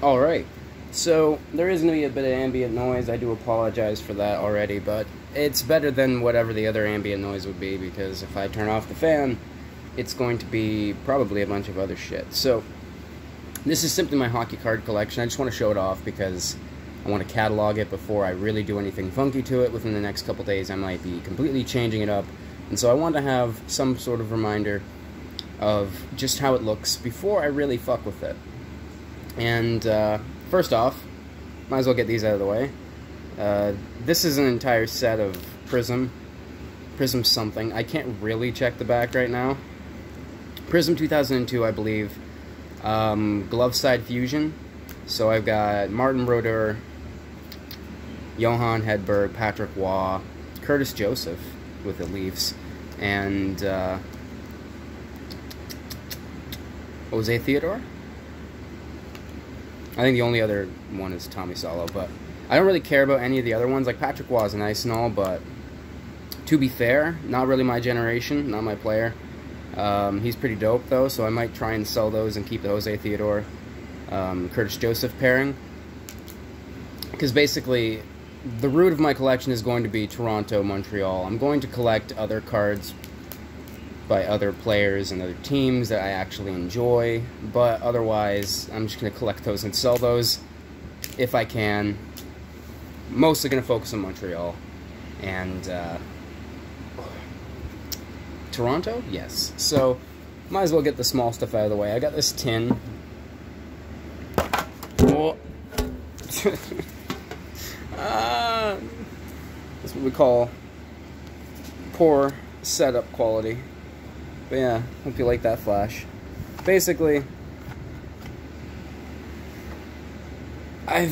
Alright, so there is going to be a bit of ambient noise. I do apologize for that already, but it's better than whatever the other ambient noise would be, because if I turn off the fan, it's going to be probably a bunch of other shit. So, this is simply my hockey card collection. I just want to show it off because I want to catalog it before I really do anything funky to it. Within the next couple days, I might be completely changing it up, and so I want to have some sort of reminder of just how it looks before I really fuck with it. And first off, might as well get these out of the way. This is an entire set of Prism something. I can't really check the back right now. Prism 2002, I believe. Glove side fusion. So I've got Martin Brodeur, Johan Hedberg, Patrick Waugh, Curtis Joseph with the Leafs, and Jose Theodore. I think the only other one is Tommy Salo, but I don't really care about any of the other ones. Like, Patrick Waugh is nice and all, but to be fair, not really my generation, not my player. He's pretty dope, though, so I might try and sell those and keep the Jose Theodore, Curtis Joseph pairing. Because basically, the root of my collection is going to be Toronto, Montreal. I'm going to collect other cards by other players and other teams that I actually enjoy, but otherwise I'm just going to collect those and sell those if I can. Mostly going to focus on Montreal and Toronto? Yes. So, might as well get the small stuff out of the way. I got this tin. Oh. That's what we call poor setup quality. But yeah, hope you like that flash. Basically, I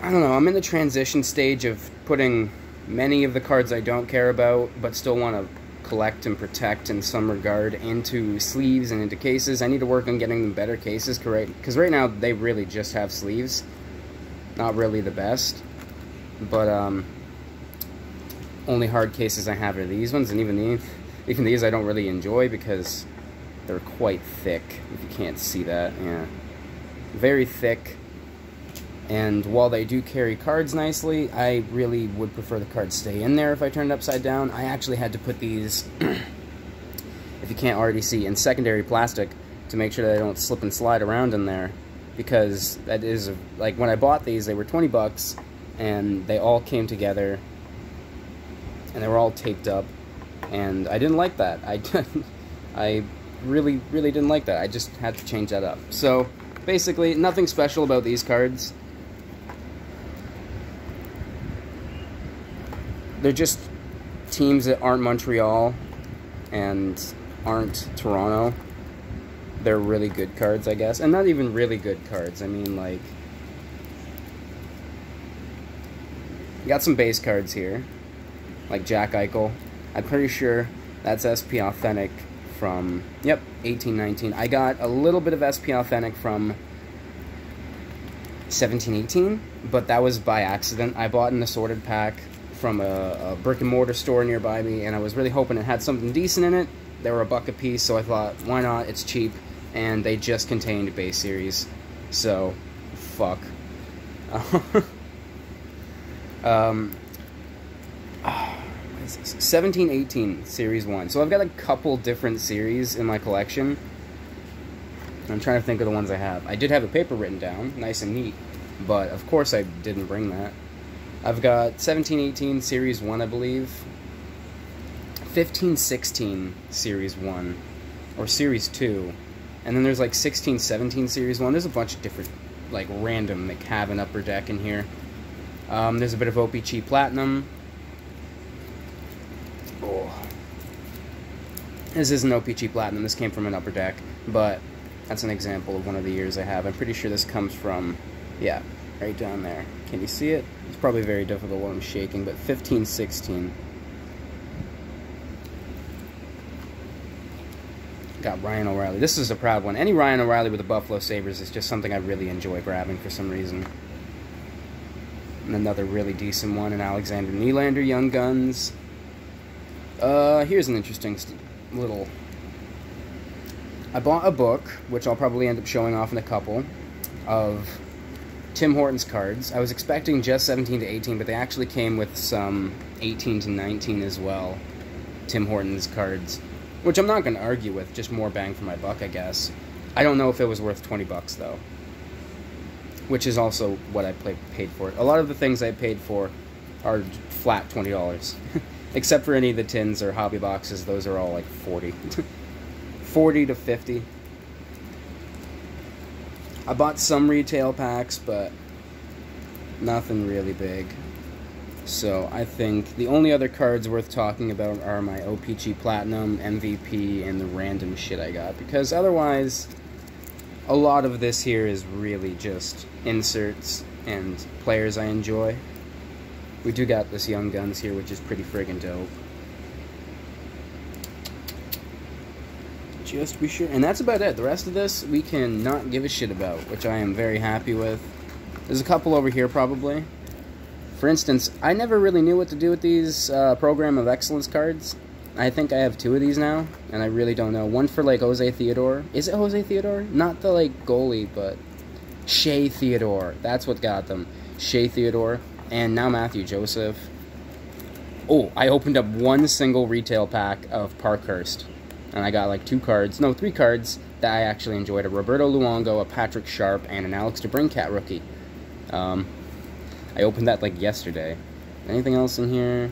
don't know, I'm in the transition stage of putting many of the cards I don't care about, but still want to collect and protect in some regard, into sleeves and into cases. I need to work on getting them better cases, because right now they really just have sleeves. Not really the best, but only hard cases I have are these ones, and even these I don't really enjoy because they're quite thick, if you can't see that. Yeah, very thick. And while they do carry cards nicely, I really would prefer the cards stay in there if I turned it upside down. I actually had to put these, if you can't already see, in secondary plastic to make sure that they don't slip and slide around in there, because that is, like, when I bought these, they were 20 bucks, and they all came together, and they were all taped up. And I didn't like that. I really didn't like that. I just had to change that up. So, basically, nothing special about these cards. They're just teams that aren't Montreal and aren't Toronto. They're really good cards, I guess. And not even really good cards. I mean, like, you got some base cards here, like Jack Eichel. I'm pretty sure that's SP Authentic from, yep, 1819. I got a little bit of SP Authentic from 1718, but that was by accident. I bought an assorted pack from a brick-and-mortar store nearby me, and I was really hoping it had something decent in it. They were $1 a piece, so I thought, why not? It's cheap, and they just contained base series, so fuck. 1718 Series 1. So I've got a couple different series in my collection. I'm trying to think of the ones I have. I did have the paper written down, nice and neat, but of course I didn't bring that. I've got 1718 Series 1, I believe. 1516 Series 1, or Series 2. And then there's like 1617 Series 1. There's a bunch of different, like, random McCavan Upper Deck in here. There's a bit of OPC Platinum. Oh. This isn't OPC Platinum, this came from an Upper Deck, but that's an example of one of the years I have. I'm pretty sure this comes from, yeah, right down there. Can you see it? It's probably very difficult while I'm shaking, but 1516. Got Ryan O'Reilly. This is a proud one. Any Ryan O'Reilly with the Buffalo Sabres is just something I really enjoy grabbing for some reason. And another really decent one, an Alexander Nylander Young Guns. Here's an interesting little... I bought a book, which I'll probably end up showing off in a couple, of Tim Hortons cards. I was expecting just 17 to 18, but they actually came with some 18 to 19 as well. Tim Hortons cards, which I'm not going to argue with, just more bang for my buck, I guess. I don't know if it was worth 20 bucks, though, which is also what I paid for it. A lot of the things I paid for are flat $20, except for any of the tins or hobby boxes. Those are all like 40. 40 to 50. I bought some retail packs, but nothing really big. So I think the only other cards worth talking about are my OPC Platinum, MVP, and the random shit I got. Because otherwise, a lot of this here is really just inserts and players I enjoy. We do got this Young Guns here, which is pretty friggin' dope. Just to be sure. And that's about it. The rest of this, we can not give a shit about, which I am very happy with. There's a couple over here, probably. For instance, I never really knew what to do with these Program of Excellence cards. I think I have 2 of these now, and I really don't know. One for, like, Jose Theodore. Is it Jose Theodore? Not the, like, goalie, but Shea Theodore. That's what got them. Shea Theodore. And now Matthew Joseph. Oh, I opened up one single retail pack of Parkhurst. And I got, like, 2 cards. No, 3 cards that I actually enjoyed. A Roberto Luongo, a Patrick Sharp, and an Alex DeBrincat rookie. I opened that, like, yesterday. Anything else in here?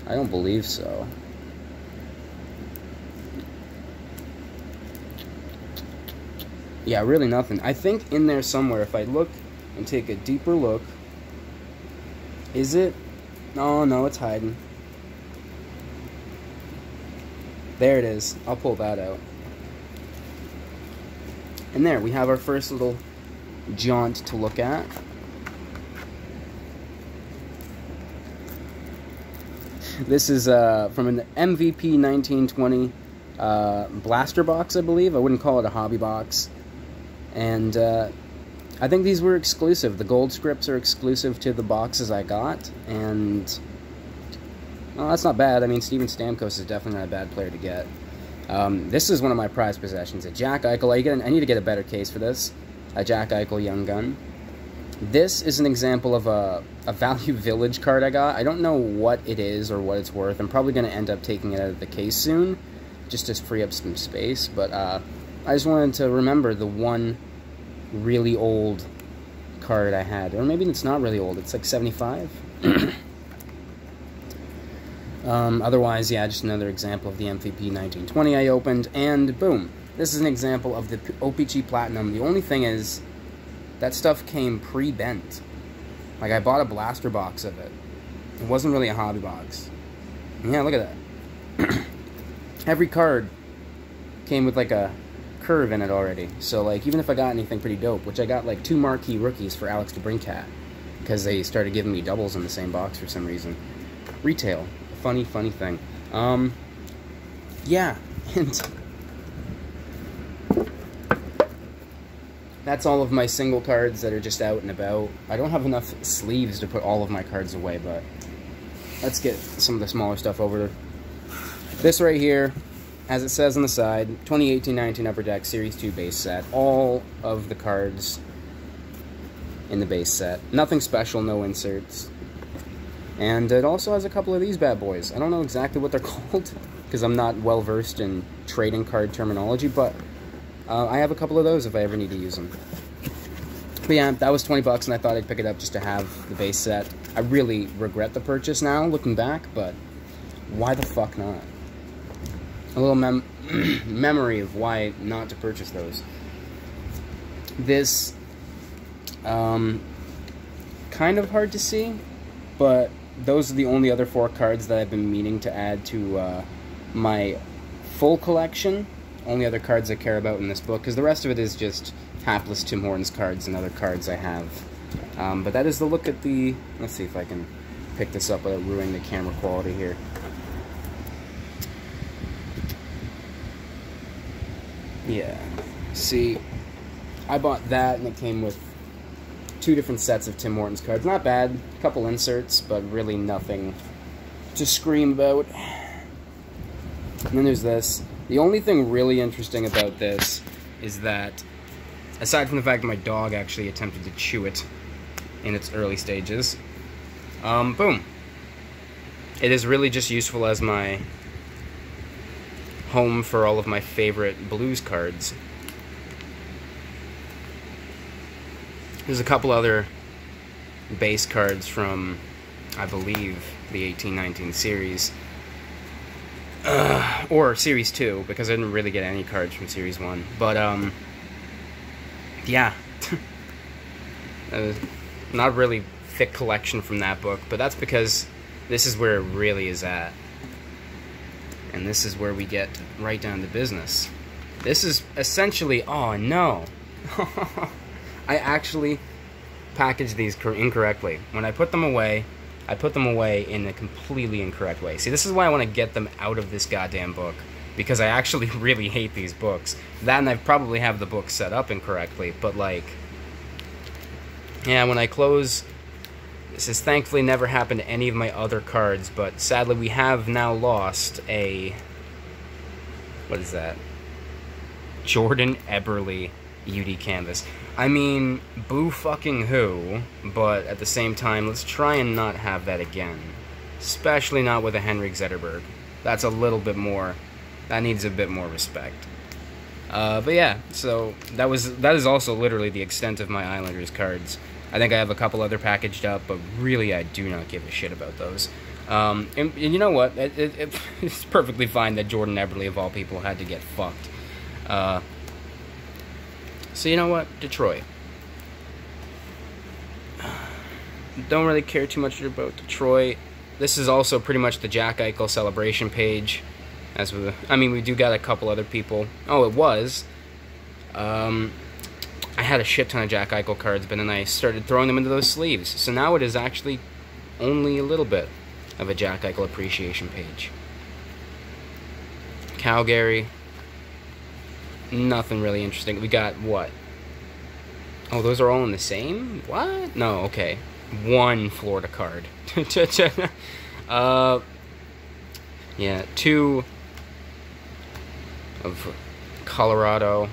I don't believe so. Yeah, really nothing. I think in there somewhere, if I look and take a deeper look... Is it? Oh, no, it's hiding. There it is. I'll pull that out. And there, we have our first little jaunt to look at. This is from an MVP 1920 blaster box, I believe. I wouldn't call it a hobby box. And I think these were exclusive. The gold scripts are exclusive to the boxes I got. And, well, that's not bad. I mean, Steven Stamkos is definitely not a bad player to get. This is one of my prized possessions. A Jack Eichel. I need to get a better case for this. A Jack Eichel Young Gun. This is an example of a Value Village card I got. I don't know what it is or what it's worth. I'm probably going to end up taking it out of the case soon, just to free up some space. But I just wanted to remember the one really old card I had. Or maybe it's not really old. It's like 75. Otherwise, yeah, just another example of the MVP 1920 I opened. And boom. This is an example of the OPC Platinum. The only thing is, that stuff came pre-bent. Like, I bought a blaster box of it. It wasn't really a hobby box. Yeah, look at that. Every card came with, like, a curve in it already. So, like, even if I got anything pretty dope, which I got, like, 2 marquee rookies for Alex DeBrincat, because they started giving me doubles in the same box for some reason. Retail. Funny, funny thing. Yeah, and... that's all of my single cards that are just out and about. I don't have enough sleeves to put all of my cards away, but let's get some of the smaller stuff over. This right here, as it says on the side, 2018-19 Upper Deck Series 2 base set. All of the cards in the base set. Nothing special, no inserts. And it also has a couple of these bad boys. I don't know exactly what they're called, because I'm not well-versed in trading card terminology, but... I have a couple of those if I ever need to use them. But yeah, that was 20 bucks, and I thought I'd pick it up just to have the base set. I really regret the purchase now, looking back, but why the fuck not? A little memory of why not to purchase those. This, kind of hard to see, but those are the only other 4 cards that I've been meaning to add to my full collection. Only other cards I care about in this book, because the rest of it is just hapless Tim Hortons cards and other cards I have. But that is the look at the... Let's see if I can pick this up without ruining the camera quality here. Yeah. See, I bought that, and it came with 2 different sets of Tim Hortons cards. Not bad. A couple inserts, but really nothing to scream about. And then there's this. The only thing really interesting about this is that Aside from the fact that my dog actually attempted to chew it in its early stages. Boom. It is really just useful as my home for all of my favorite Blues cards. There's a couple other base cards from, I believe, the 1819 series. Or Series 2, because I didn't really get any cards from Series 1. But, yeah. Not really thick collection from that book, but that's because this is where it really is at. And this is where we get right down to business. This is essentially... Oh, no. I actually packaged these incorrectly. When I put them away, I put them away in a completely incorrect way. See, this is why I want to get them out of this goddamn book. Because I actually really hate these books. That and I probably have the book set up incorrectly. But, like... Yeah, when I close... This has thankfully never happened to any of my other cards, but sadly we have now lost a... What is that? Jordan Eberle UD Canvas. I mean, boo fucking who, but at the same time, let's try and not have that again. Especially not with a Henrik Zetterberg. That's a little bit more... That needs a bit more respect. But yeah, so that is also literally the extent of my Islanders cards. I think I have a couple other packaged up, but really I do not give a shit about those. And you know what? It's perfectly fine that Jordan Eberle, of all people, had to get fucked. So you know what? Detroit. Don't really care too much about Detroit. This is also pretty much the Jack Eichel celebration page. I mean, we do got a couple other people. Oh, it was. I had a shit ton of Jack Eichel cards, but then I started throwing them into those sleeves. So now it is actually only a little bit of a Jack Eichel appreciation page. Calgary. Nothing really interesting. We got what? Oh, those are all in the same? What? No, okay. One Florida card. Yeah, two of Colorado.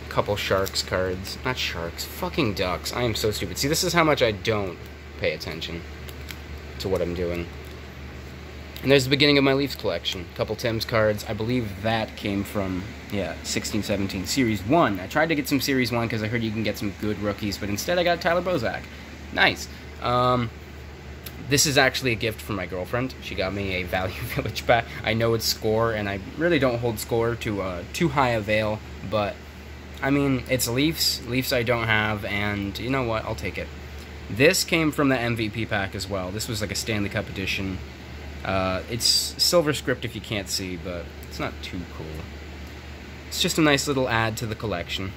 Couple Sharks cards. Not Sharks. Fucking Ducks. I am so stupid. See, this is how much I don't pay attention to what I'm doing. And there's the beginning of my Leafs collection. Couple Tim's cards. I believe that came from, yeah, 16-17 Series 1. I tried to get some Series 1 because I heard you can get some good rookies, but instead I got Tyler Bozak. Nice. This is actually a gift from my girlfriend. She got me a Value Village pack. I know it's Score, and I really don't hold Score to too high a veil, but... I mean, it's Leafs. Leafs I don't have, and you know what? I'll take it. This came from the MVP pack as well. This was like a Stanley Cup edition. It's silver script if you can't see, but it's not too cool. It's just a nice little add to the collection.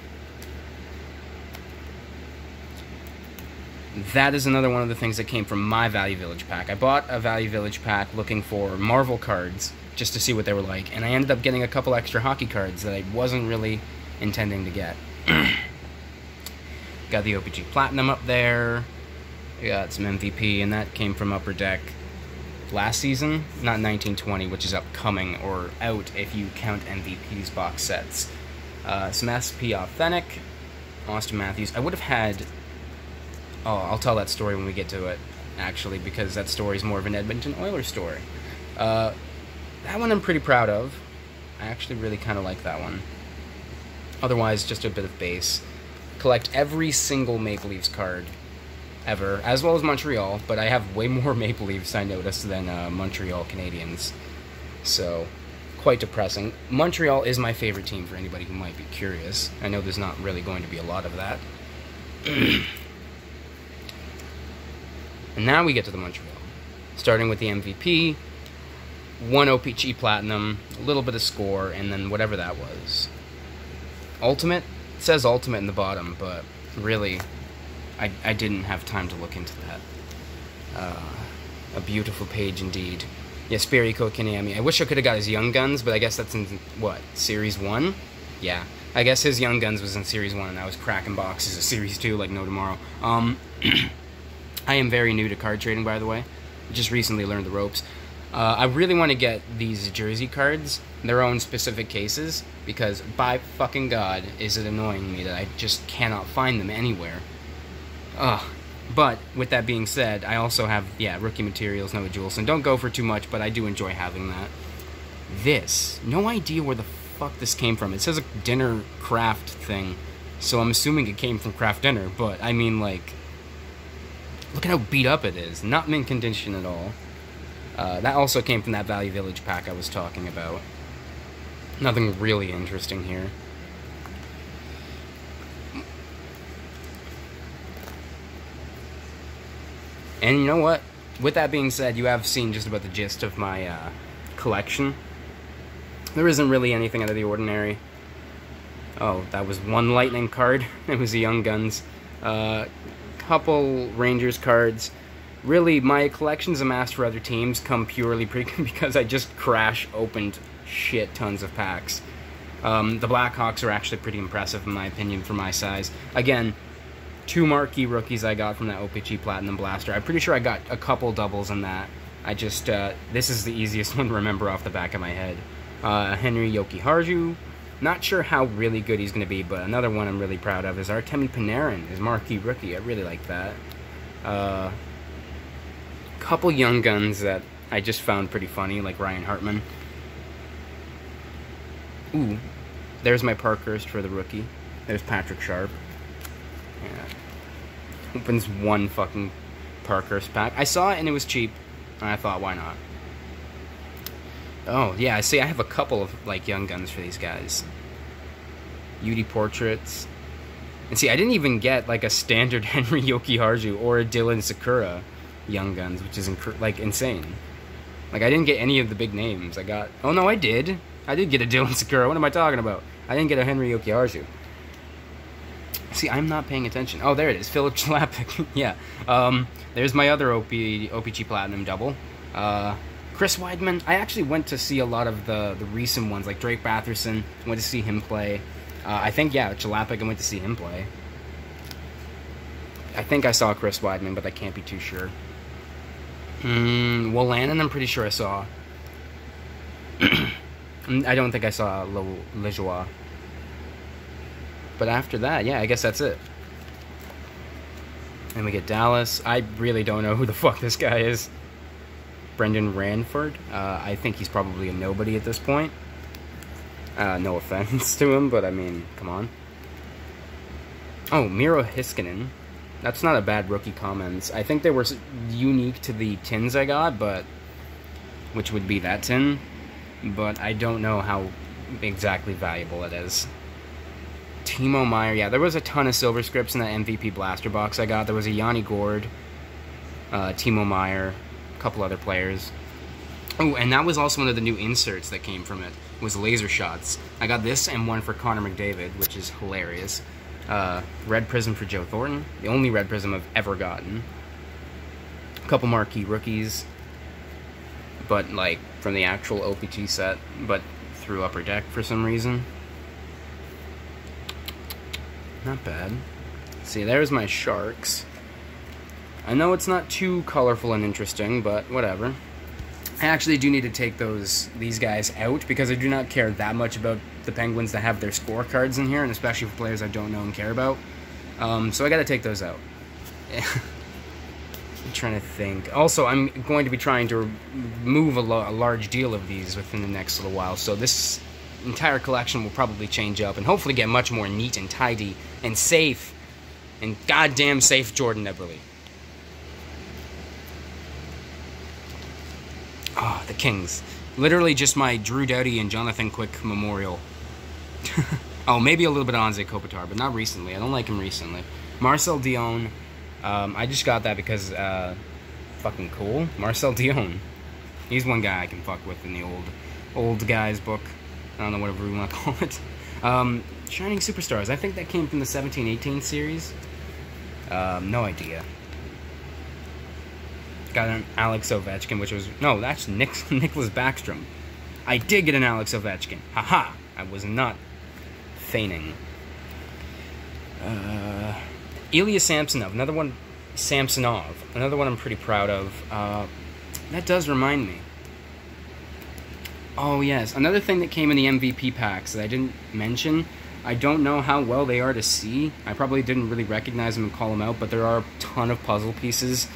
That is another one of the things that came from my Value Village pack. I bought a Value Village pack looking for Marvel cards, just to see what they were like, and I ended up getting a couple extra hockey cards that I wasn't really... intending to get. Got the OPG Platinum up there. We got some MVP, and that came from Upper Deck last season, not 1920, which is upcoming, or out if you count MVP's box sets. Some SP Authentic, Austin Matthews. I would have had... Oh, I'll tell that story when we get to it, actually, because that story is more of an Edmonton Oilers story. That one I'm pretty proud of. I actually really kind of like that one. Otherwise, just a bit of base. Collect every single Maple Leafs card ever, as well as Montreal, but I have way more Maple Leafs, I noticed, than Montreal Canadiens. So, quite depressing. Montreal is my favorite team for anybody who might be curious. I know there's not really going to be a lot of that. And now we get to the Montreal. Starting with the MVP, one OPG Platinum, a little bit of Score, and then whatever that was. Ultimate? It says Ultimate in the bottom, but really, I didn't have time to look into that. A beautiful page indeed. Yes, Barry Kotkaniemi. I wish I could have got his Young Guns, but I guess that's in, what, Series 1? Yeah. I guess his Young Guns was in Series 1, and I was cracking boxes of Series 2 like no tomorrow. I am very new to card trading, by the way. Just recently learned the ropes. I really want to get these jersey cards, their own specific cases, because by fucking god, is it annoying me that I just cannot find them anywhere. Ugh. But, with that being said, I also have, yeah, rookie materials, Noah Juleson. Don't go for too much, but I do enjoy having that. This, no idea where the fuck this came from. It says a dinner craft thing, so I'm assuming it came from Craft Dinner, but, I mean, like, look at how beat up it is. Not mint condition at all. That also came from that Value Village pack I was talking about. Nothing really interesting here. And you know what? With that being said, you have seen just about the gist of my collection. There isn't really anything out of the ordinary. Oh, that was one Lightning card. It was the Young Guns. Couple Rangers cards. Really, my collections amassed for other teams come purely because I just crash opened shit tons of packs. The Blackhawks are actually pretty impressive in my opinion for my size. Again, 2 marquee rookies I got from that OPC Platinum Blaster. I'm pretty sure I got a couple doubles in that. I just, this is the easiest one to remember off the back of my head. Henry Jokiharju. Not sure how really good he's going to be, but another one I'm really proud of is Artemi Panarin, his marquee rookie. I really like that. Couple Young Guns that I just found pretty funny, like Ryan Hartman. Ooh, there's my Parkhurst for the rookie. There's Patrick Sharp. Yeah. Opens one fucking Parkhurst pack. I saw it and it was cheap, and I thought, why not? Oh, yeah, see, I have a couple of, like, Young Guns for these guys. UD Portraits. And see, I didn't even get, like, a standard Henry Jokiharju or a Dylan Sakura Young Guns, which is, like, insane. Like, I didn't get any of the big names. I got... Oh, no, I did. I did get a Dylan Sakura. What am I talking about? I didn't get a Henry Jokiharju. See, I'm not paying attention. Oh, there it is. Philip Chlapik. Yeah. There's my other OPG Platinum double. Chris Weidman. I actually went to see a lot of the recent ones, like Drake Batherson. Went to see him play. I think, yeah, Chlapik, I went to see him play. I think I saw Chris Weidman, but I can't be too sure. Wolanin, I'm pretty sure I saw. I don't think I saw Lejoie. But after that, yeah, I guess that's it. And we get Dallas. I really don't know who the fuck this guy is. Brendan Ranford. I think he's probably a nobody at this point. No offense to him, but I mean, come on. Oh, Miro Heiskanen. That's not a bad rookie comments. I think they were unique to the tins I got, but... Which would be that tin. But I don't know how exactly valuable it is. Timo Meier. Yeah, there was a ton of silver scripts in that MVP blaster box I got. There was a Yanni Gourde, Timo Meier, a couple other players. Oh, and that was also one of the new inserts that came from it, was laser shots. I got this and one for Connor McDavid, which is hilarious. Red Prism for Joe Thornton, the only Red Prism I've ever gotten. A couple marquee rookies, but like from the actual OPT set, but through Upper Deck for some reason. Not bad. See, there's my Sharks. I know it's not too colorful and interesting, but whatever. I actually do need to take these guys out because I do not care that much about the Penguins that have their scorecards in here, and especially for players I don't know and care about. So I gotta take those out. I'm trying to think. Also, I'm going to be trying to move a large deal of these within the next little while, so this entire collection will probably change up and hopefully get much more neat and tidy and safe, and goddamn safe Jordan Eberle. Oh, the Kings. Literally just my Drew Doughty and Jonathan Quick memorial. Oh, maybe a little bit of Anze Kopitar, but not recently. I don't like him recently. Marcel Dion. I just got that because, fucking cool. Marcel Dion. He's one guy I can fuck with in the old guys book. I don't know whatever we want to call it. Shining Superstars. I think that came from the 17-18 series. No idea. Got an Alex Ovechkin, which was... No, that's Nicholas Backstrom. I did get an Alex Ovechkin. Haha! I was not feigning. Ilya Samsonov. Another one I'm pretty proud of. That does remind me. Oh, yes. Another thing that came in the MVP packs that I didn't mention, I don't know how well they are to see. I probably didn't really recognize them and call them out, but there are a ton of puzzle pieces.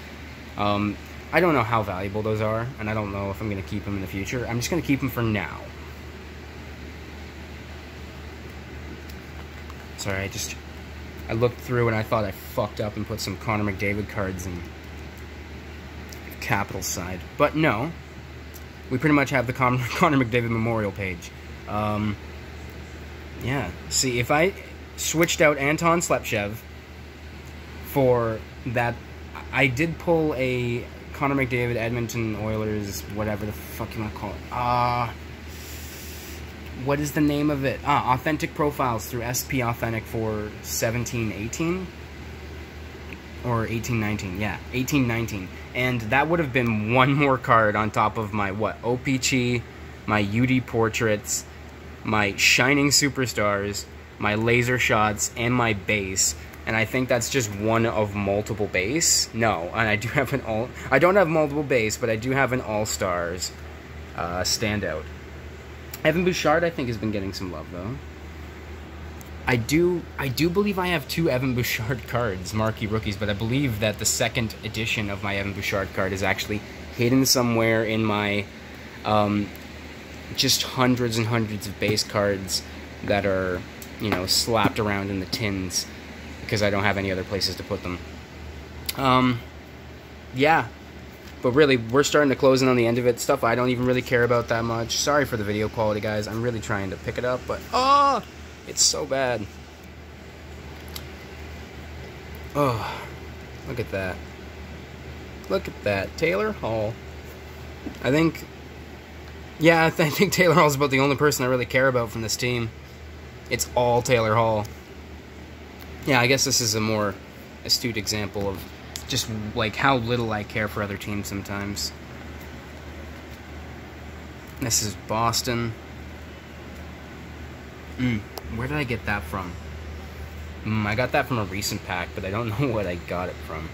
I don't know how valuable those are, and I don't know if I'm going to keep them in the future. I'm just going to keep them for now. Sorry, I looked through and I thought I fucked up and put some Connor McDavid cards in capital side. But no, we pretty much have the Connor McDavid memorial page. Yeah, see, if I switched out Anton Slepchev for that, I did pull a Connor McDavid Edmonton Oilers, whatever the fuck you want to call it. What is the name of it? Authentic Profiles through SP Authentic for 17-18? Or 18-19, yeah, 18-19. And that would have been one more card on top of my, what, OPC, my UD Portraits, my Shining Superstars, my Laser Shots, and my base. And I think that's just one of multiple base. No, and I do have I don't have multiple base, but I do have an All-Stars standout. Evan Bouchard, I think, has been getting some love, though. I do believe I have 2 Evan Bouchard cards, marquee rookies, but I believe that the second edition of my Evan Bouchard card is actually hidden somewhere in my just hundreds and hundreds of base cards that are, you know, slapped around in the tins because I don't have any other places to put them. Yeah. But really, we're starting to close in on the end of it. Stuff I don't even really care about that much. Sorry for the video quality, guys. I'm really trying to pick it up, but it's so bad. Oh, look at that. Look at that. Taylor Hall. I think Taylor Hall's about the only person I really care about from this team. It's all Taylor Hall. Yeah, I guess this is a more astute example of just, like, how little I care for other teams sometimes. This is Boston. Where did I get that from? I got that from a recent pack, but I don't know what I got it from.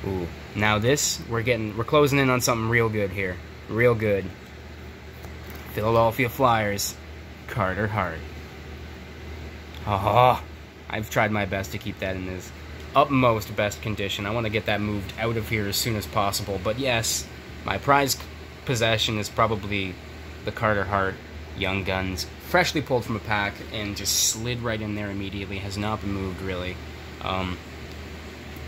Ooh. Now this, we're closing in on something real good here. Real good. Philadelphia Flyers. Carter Hart. I've tried my best to keep that in this utmost best condition. I want to get that moved out of here as soon as possible. But yes, my prized possession is probably the Carter Hart Young Guns. Freshly pulled from a pack and just slid right in there immediately. Has not been moved, really.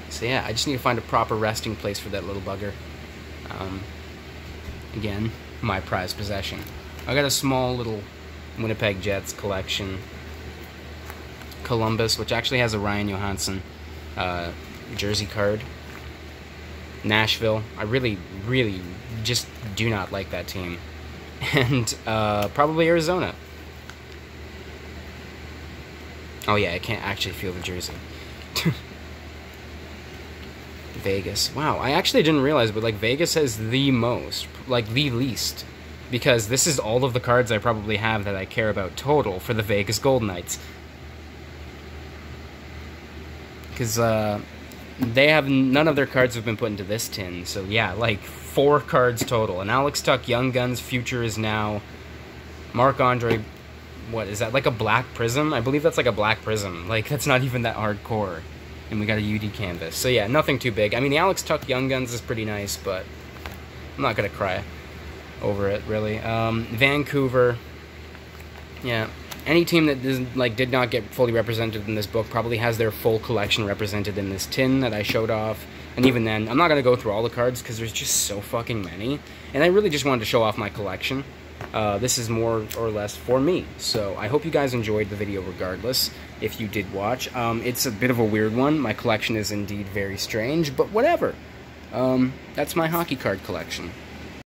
So yeah, I just need to find a proper resting place for that little bugger. Again, my prized possession. I got a small little Winnipeg Jets collection. Columbus, which actually has a Ryan Johansson jersey card. Nashville, I really, really just do not like that team. And probably Arizona. Oh yeah, I can't actually feel the jersey. Vegas. Wow, I actually didn't realize, but like Vegas has the most, like the least. Because this is all of the cards I probably have that I care about total for the Vegas Golden Knights. Because they have, none of their cards have been put into this tin. So yeah, like 4 cards total. And Alex Tuch Young Guns Future is now Marc-Andre. What is that, like a black prism? I believe that's like a black prism. Like, that's not even that hardcore. And we got a UD canvas. So yeah, nothing too big. I mean, the Alex Tuch Young Guns is pretty nice, but I'm not gonna cry over it, really. Vancouver. Yeah. Any team that did not get fully represented in this book probably has their full collection represented in this tin that I showed off. And even then, I'm not going to go through all the cards because there's just so fucking many. And I really just wanted to show off my collection. This is more or less for me. So I hope you guys enjoyed the video regardless, if you did watch. It's a bit of a weird one. My collection is indeed very strange, but whatever. That's my hockey card collection.